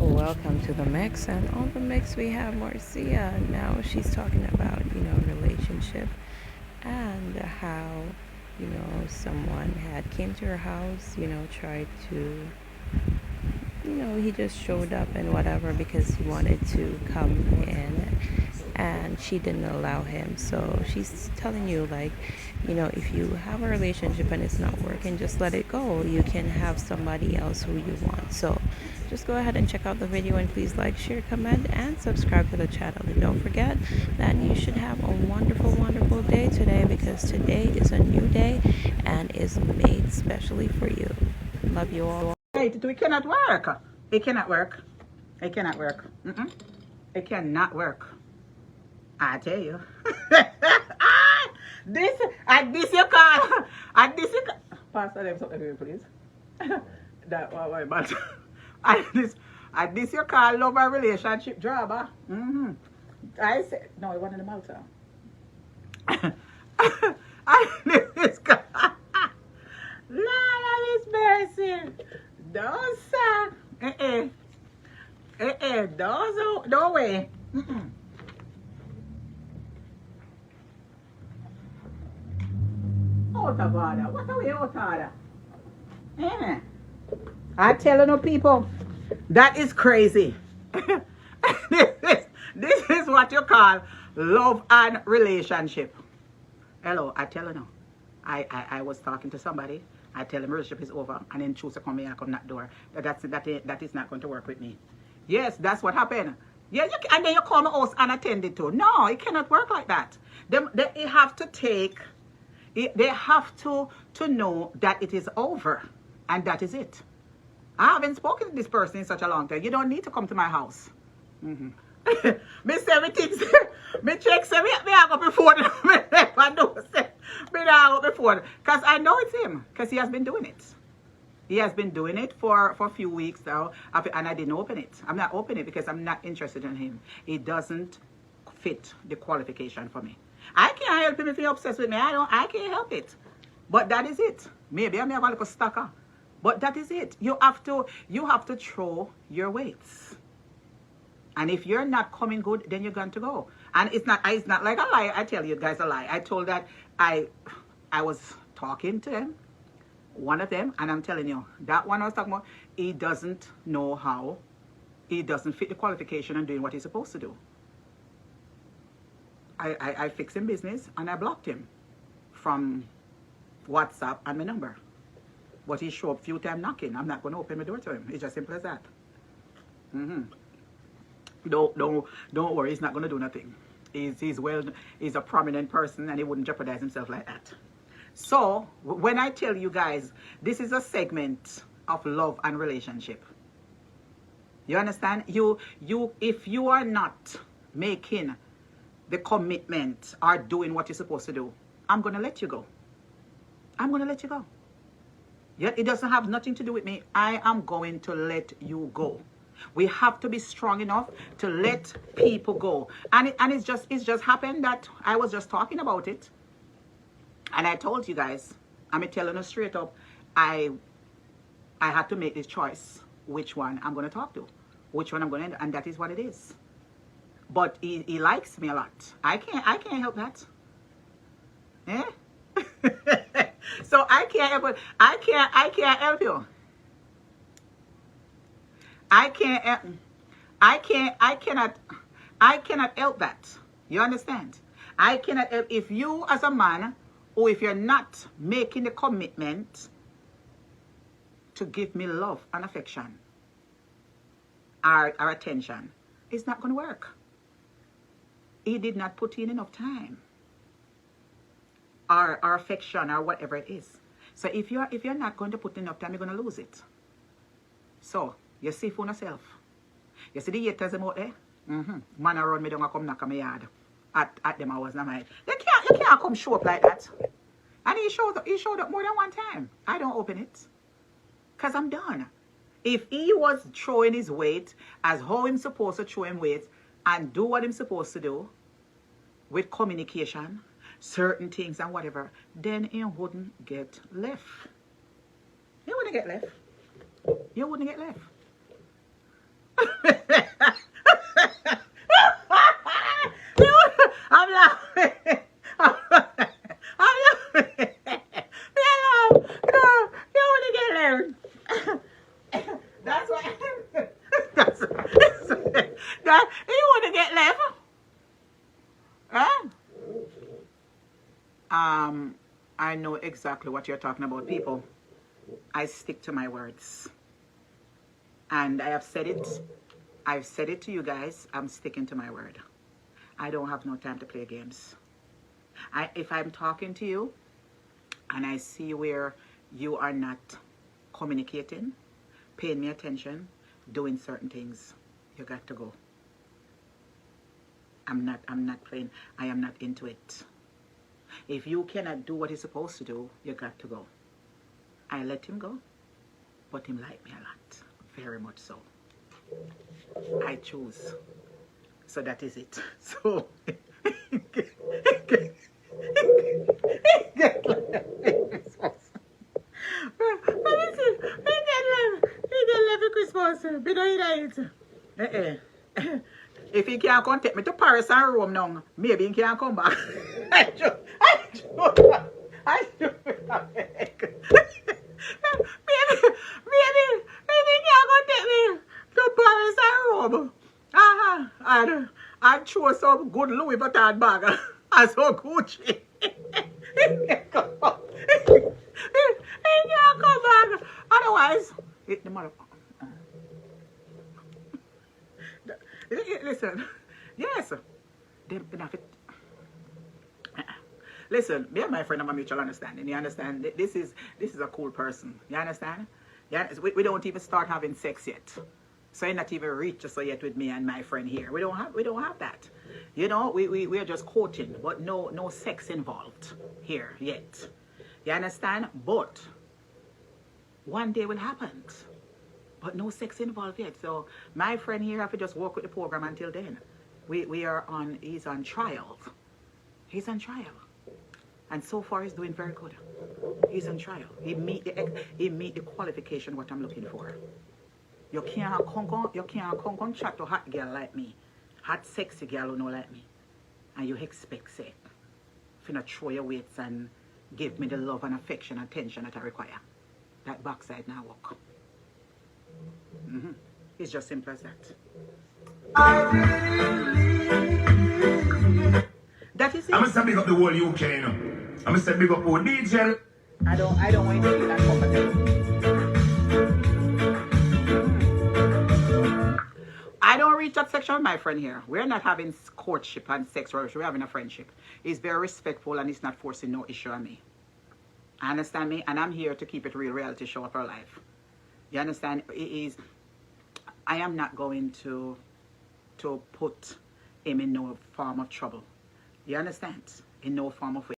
Welcome to the mix, and on the mix we have Marcia. Now she's talking about relationship and how someone had came to her house, tried to he just showed up and whatever because he wanted to come in and she didn't allow him. So she's telling you, like, if you have a relationship and it's not working, just let it go. You can have somebody else who you want. So just go ahead and check out the video, and please like, share, comment, and subscribe to the channel. And don't forget that you should have a wonderful, wonderful day today, because today is a new day and is made specially for you. Love you all. It cannot work. It cannot work. It cannot work. It cannot work. I tell you. this you call. This you call. Pastor them something to me, please. That one, my man. This you call love and relationship drama. I said no. It wasn't the Malta. This guy. Lord of His mercy. Those those no way. Out of order. What are we out of order? I tell you people, that is crazy. this is what you call love and relationship. Hello, I tell you now. I was talking to somebody. I tell him relationship is over, and then choose to come here and come that door. That is not going to work with me. Yes, that's what happened. Yeah, and then you call my house unattended to. No, it cannot work like that. They have to take. They have to know that it is over, and that is it. I haven't spoken to this person in such a long time. You don't need to come to my house. Me say me things. Me check say me I go before. I know say me I go before, cause I know it's him, cause he has been doing it. He has been doing it for a few weeks now, and I didn't open it. I'm not opening it because I'm not interested in him. It doesn't fit the qualification for me. I can't help him if he's obsessed with me. I can't help it. But that is it. Maybe I may have a little stalker, but that is it. You have to throw your weights. And if you're not coming good, then you're going to go. And it's not like a lie. I tell you guys a lie. I told that I was talking to them, one of them, and I'm telling you, that one I was talking about, he doesn't know how. He doesn't fit the qualification and doing what he's supposed to do. I fixed him business and I blocked him from WhatsApp and my number. But he showed up a few times knocking. I'm not going to open my door to him. It's just simple as that. Don't worry, he's not going to do nothing. He's a prominent person, and he wouldn't jeopardize himself like that. So when I tell you guys, this is a segment of love and relationship. You understand? If you are not making the commitment or doing what you're supposed to do, I'm going to let you go. I'm going to let you go. Yeah, it doesn't have nothing to do with me. I am going to let you go. We have to be strong enough to let people go. And it's just happened that I was just talking about it. And I told you guys, I'm telling you straight up, I had to make this choice, which one I'm going to talk to, which one I'm going to end, and that is what it is. But he likes me a lot. I can't help that. Eh? So I can't help it. I can't help you. I cannot help that. You understand? I cannot help if you as a man, or if you're not making the commitment to give me love and affection or attention, it's not going to work. He did not put in enough time or affection or whatever it is. So if you're not going to put in enough time, you're going to lose it. So you see for yourself. You see the haters them out there? Man around me don't come knock on my yard at them hours of night. You can't come show up like that. And he showed up more than one time. I don't open it. Because I'm done. If he was throwing his weight as how he's supposed to throw him weight and do what he's supposed to do with communication, certain things and whatever, then he wouldn't get left. He wouldn't get left. You wouldn't get left. I'm laughing. I'm laughing. Hello. No, you want to get learned. That's why. That you want to get left. Huh? I know exactly what you're talking about, people. I stick to my words. And I have said it. I've said it to you guys. I'm sticking to my word. I don't have no time to play games. If I'm talking to you and I see where you are not communicating, paying me attention, doing certain things, you got to go. I'm not playing. I am not into it. If you cannot do what he's supposed to do, you got to go. I let him go, but him like me a lot. Very much so. I choose. So that is it. So if he can't come take me to Paris and Rome now, maybe he can't come back. Maybe he can't come take me to Paris and Rome. I'd show some good Louis Vuitton bag and some Gucci. He can't come back. Otherwise, the mother. Listen, yes. Listen, me and my friend have a mutual understanding. You understand? This is a cool person. You understand? Yeah, we don't even start having sex yet. So you're not even reached so yet with me and my friend here. We don't have that. You know, we are just courting, but no sex involved here yet. You understand? But one day will happen. But no sex involved yet. So my friend here have to just work with the program until then. He's on trial. He's on trial. And so far he's doing very good. He's on trial. He meet the qualification what I'm looking for. You can't come chat to hot girl like me. Hot sexy girl who know like me. And you expect say, if you not throw your weights and give me the love and affection and attention that I require. That backside now work. It's just simple as that. That is it. I'm gonna say big up the whole UK, you know. I'm gonna say big up all DJ. I don't want to feel uncomfortable. I don't reach that section with my friend here. We're not having courtship and sex relationship. We're having a friendship. He's very respectful and he's not forcing no issue on me. Understand me? And I'm here to keep it real reality show of our life. You understand? I am not going to put him in no form of trouble. You understand? In no form of way.